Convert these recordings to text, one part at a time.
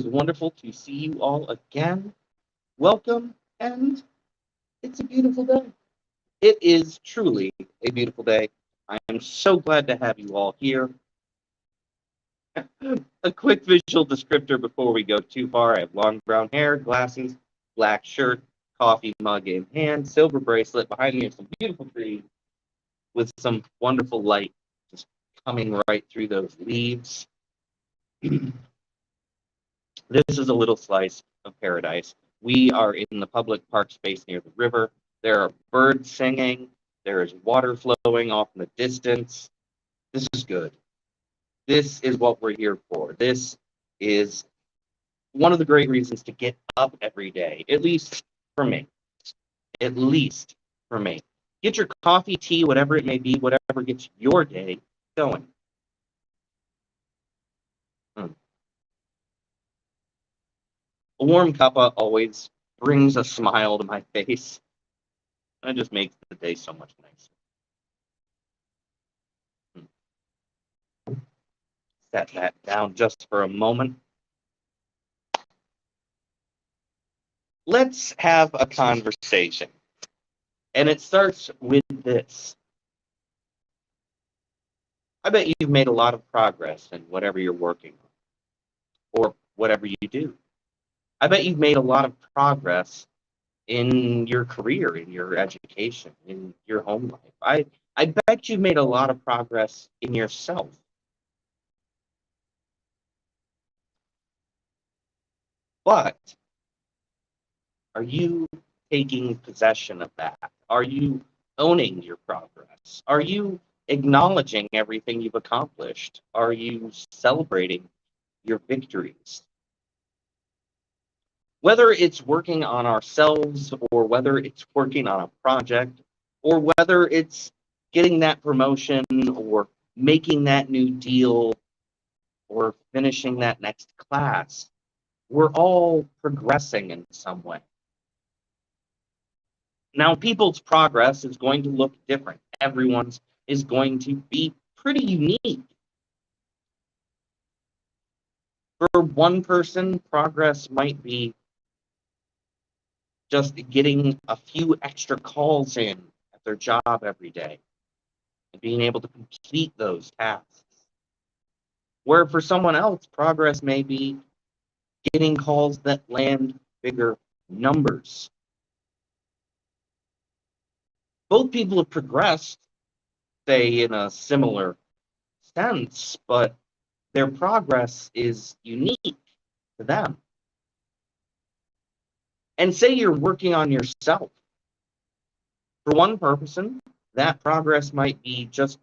wonderful to see you all again. Welcome, and it's a beautiful day. It is truly a beautiful day. I am so glad to have you all here. A quick visual descriptor before we go too far. I have long brown hair, glasses, black shirt, coffee mug in hand, silver bracelet. Behind me are some beautiful trees with some wonderful light just coming right through those leaves. This is a little slice of paradise. We are in the public park space near the river. There are birds singing. There is water flowing off in the distance. This is good. This is what we're here for. This is one of the great reasons to get up every day, at least for me. At least for me. Get your coffee, tea, whatever it may be, whatever gets your day going. A warm cuppa always brings a smile to my face. It just makes the day so much nicer. Set that down just for a moment. Let's have a conversation. And it starts with this. I bet you've made a lot of progress in whatever you're working on or whatever you do. I bet you've made a lot of progress in your career, in your education, in your home life. I bet you've made a lot of progress in yourself. But are you taking possession of that? Are you owning your progress? Are you acknowledging everything you've accomplished? Are you celebrating your victories? Whether it's working on ourselves or whether it's working on a project or whether it's getting that promotion or making that new deal or finishing that next class, we're all progressing in some way. Now, people's progress is going to look different. Everyone's is going to be pretty unique. For one person, progress might be just getting a few extra calls in at their job every day and being able to complete those tasks. Where for someone else, progress may be getting calls that land bigger numbers. Both people have progressed, say, in a similar sense, but their progress is unique to them. And say you're working on yourself. For one person, that progress might be just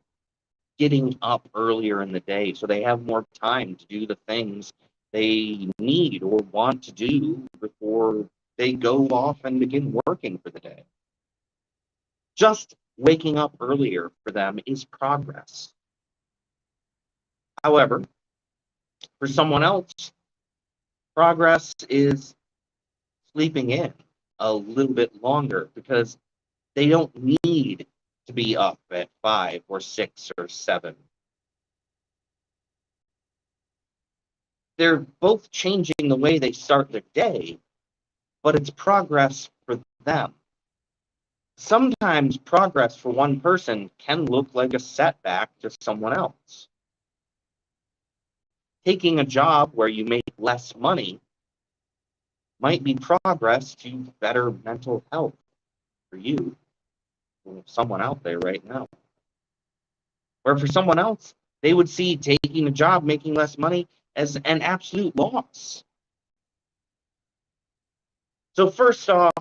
getting up earlier in the day so they have more time to do the things they need or want to do before they go off and begin working for the day. Just waking up earlier for them is progress. However, for someone else, progress is sleeping in a little bit longer because they don't need to be up at 5 or 6 or 7. They're both changing the way they start their day, but it's progress for them. Sometimes progress for one person can look like a setback to someone else. Taking a job where you make less money might be progress to better mental health for you or someone out there right now. Where for someone else, they would see taking a job making less money as an absolute loss. So first off,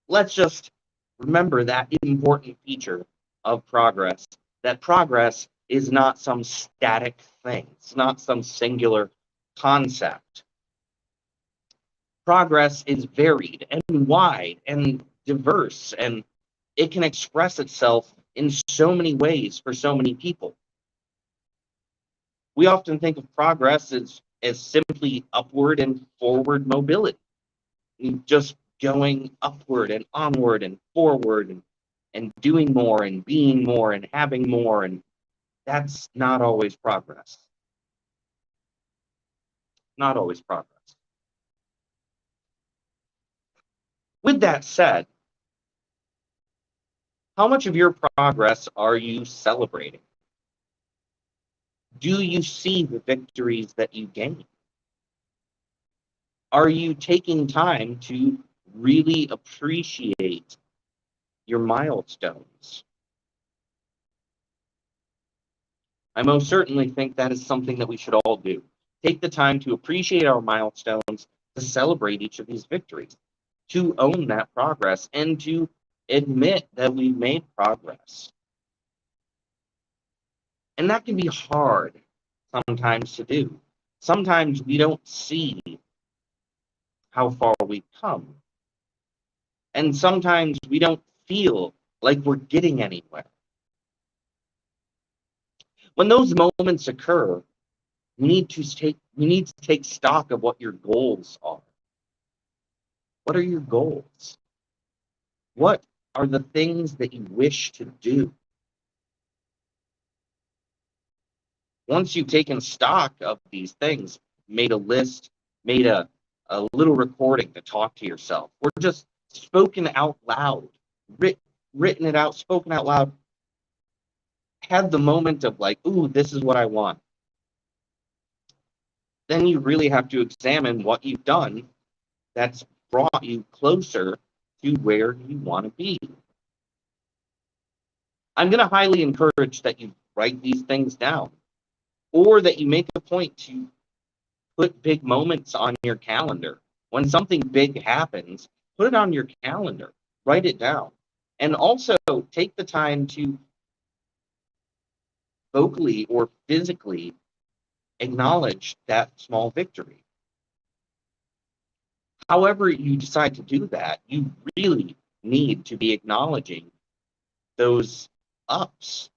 let's just remember that important feature of progress, that progress is not some static thing. It's not some singular concept. Progress is varied and wide and diverse, and it can express itself in so many ways for so many people. We often think of progress as simply upward and forward mobility, just going upward and onward and forward and doing more and being more and having more, and that's not always progress. Not always progress. With that said, how much of your progress are you celebrating? Do you see the victories that you gain? Are you taking time to really appreciate your milestones? I most certainly think that is something that we should all do. Take the time to appreciate our milestones, to celebrate each of these victories, to own that progress, and to admit that we've made progress. And that can be hard sometimes to do. Sometimes we don't see how far we've come. And sometimes we don't feel like we're getting anywhere. When those moments occur, we need to take stock of what your goals are. What are your goals? What are the things that you wish to do? Once you've taken stock of these things, made a list, made a little recording to talk to yourself, or just spoken out loud, written it out, spoken out loud, had the moment of like, ooh, this is what I want. Then you really have to examine what you've done that's brought you closer to where you want to be. I'm going to highly encourage that you write these things down, or that you make a point to put big moments on your calendar. When something big happens, put it on your calendar, write it down. And also take the time to vocally or physically acknowledge that small victory. However you decide to do that, you really need to be acknowledging those ups,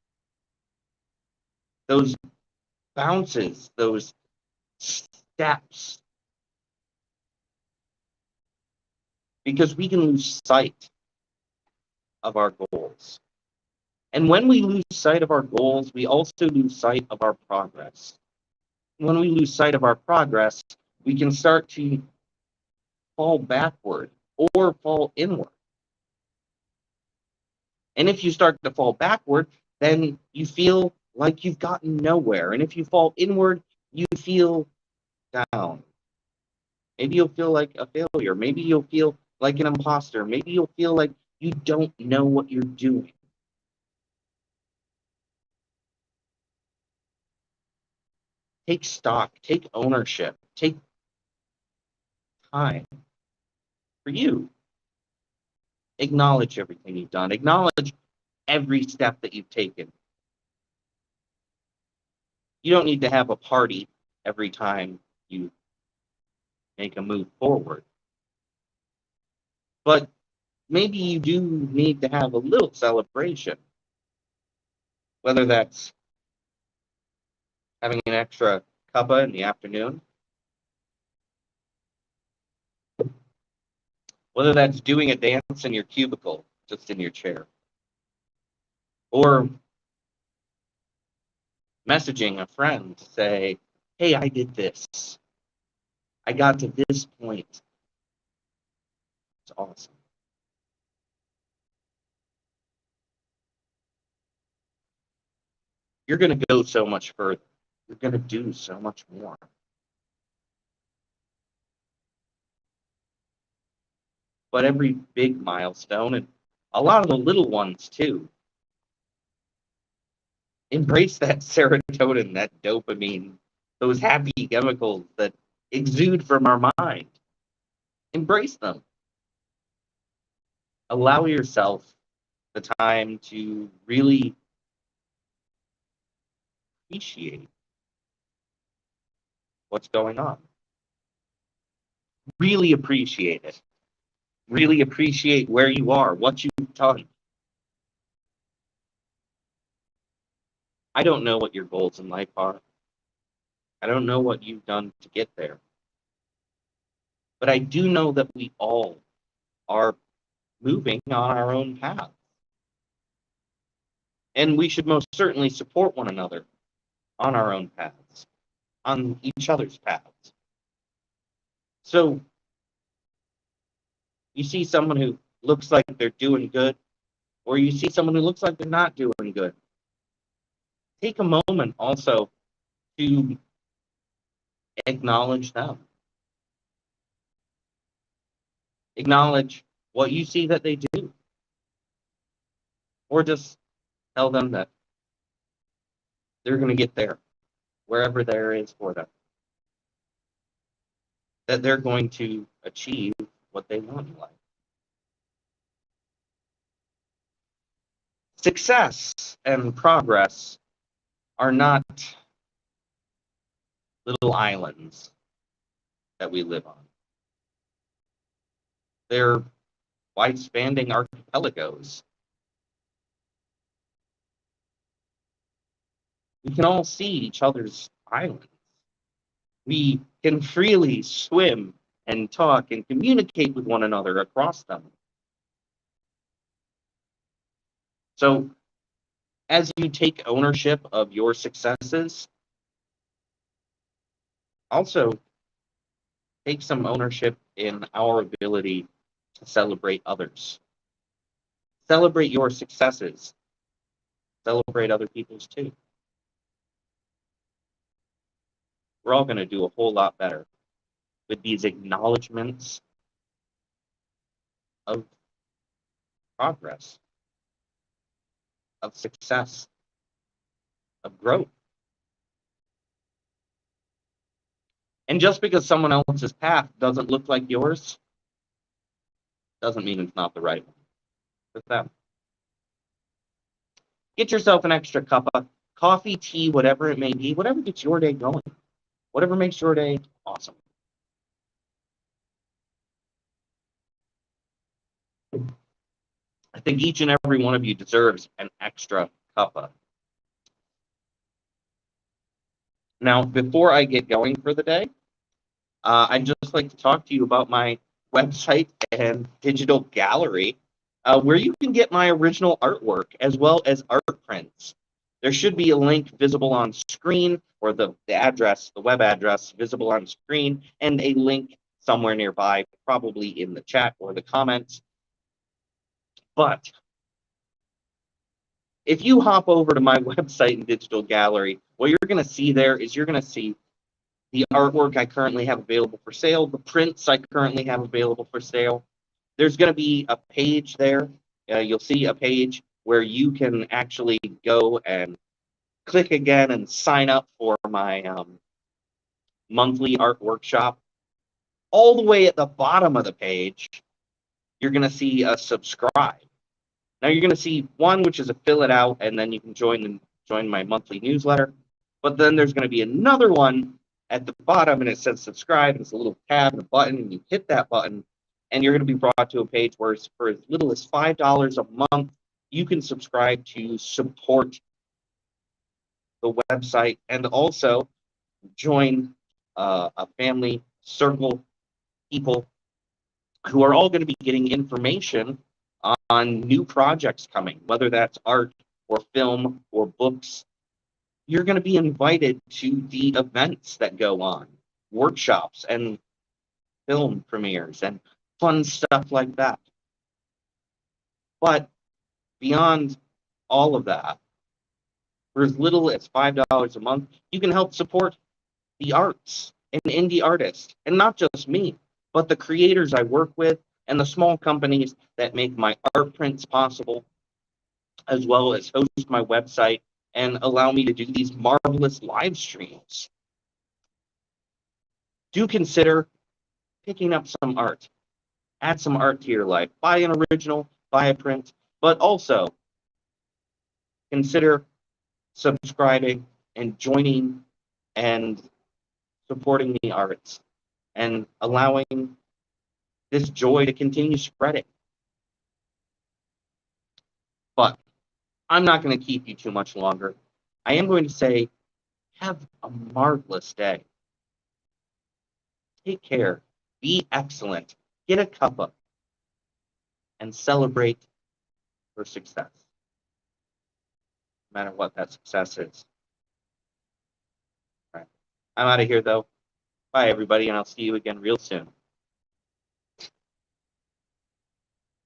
those bounces, those steps, because we can lose sight of our goals. And when we lose sight of our goals, we also lose sight of our progress. When we lose sight of our progress, we can start to fall backward or fall inward. And if you start to fall backward, then you feel like you've gotten nowhere. And if you fall inward, you feel down. Maybe you'll feel like a failure. Maybe you'll feel like an imposter. Maybe you'll feel like you don't know what you're doing. Take stock, take ownership, take time for you. Acknowledge everything you've done. Acknowledge every step that you've taken. You don't need to have a party every time you make a move forward. But maybe you do need to have a little celebration, whether that's having an extra cuppa in the afternoon, whether that's doing a dance in your cubicle, just in your chair, or messaging a friend to say, hey, I did this. I got to this point. It's awesome. You're going to go so much further. You're going to do so much more. But every big milestone, and a lot of the little ones too, embrace that serotonin, that dopamine, those happy chemicals that exude from our mind. Embrace them. Allow yourself the time to really appreciate what's going on. Really appreciate it. Really appreciate where you are, what you've done. I don't know what your goals in life are. I don't know what you've done to get there. But I do know that we all are moving on our own path. And we should most certainly support one another on our own paths, on each other's paths. So, you see someone who looks like they're doing good, or you see someone who looks like they're not doing good, take a moment also to acknowledge them. Acknowledge what you see that they do, or just tell them that they're going to get there, wherever there is for them, that they're going to achieve what they want in life. Success and progress are not little islands that we live on. They're wide-spanning archipelagos. We can all see each other's islands. We can freely swim and talk and communicate with one another across them. So, as you take ownership of your successes, also take some ownership in our ability to celebrate others. Celebrate your successes. Celebrate other people's too. We're all going to do a whole lot better with these acknowledgments of progress, of success, of growth. And just because someone else's path doesn't look like yours, doesn't mean it's not the right one for them. Get yourself an extra cup of coffee, tea, whatever it may be, whatever gets your day going, whatever makes your day awesome. I think each and every one of you deserves an extra cuppa. Now, before I get going for the day, I'd just like to talk to you about my website and digital gallery, where you can get my original artwork as well as art prints. There should be a link visible on screen, or the address, the web address visible on screen, and a link somewhere nearby, probably in the chat or the comments. But if you hop over to my website and digital gallery, what you're going to see there is you're going to see the artwork I currently have available for sale, the prints I currently have available for sale. There's going to be a page there. You'll see a page where you can actually go and click again and sign up for my monthly art workshop. All the way at the bottom of the page, you're going to see a subscribe. Now you're going to see one, which is a fill it out, and then you can join my monthly newsletter. But then there's going to be another one at the bottom, and it says subscribe, and it's a little tab and a button, and you hit that button, and you're going to be brought to a page where for as little as $5 a month, you can subscribe to support the website and also join a family circle, people who are all going to be getting information on new projects coming, whether that's art or film or books. You're going to be invited to the events that go on, workshops and film premieres and fun stuff like that. But beyond all of that, for as little as $5 a month, you can help support the arts and indie artists, and not just me, but the creators I work with and the small companies that make my art prints possible, as well as host my website and allow me to do these marvelous live streams. Do consider picking up some art. Add some art to your life. Buy an original, buy a print, but also consider subscribing and joining and supporting the arts and allowing this joy to continue spreading. But I'm not going to keep you too much longer. I am going to say, have a marvelous day. Take care. Be excellent. Get a cuppa and celebrate your success, no matter what that success is. All right. I'm out of here, though. Bye, everybody, and I'll see you again real soon.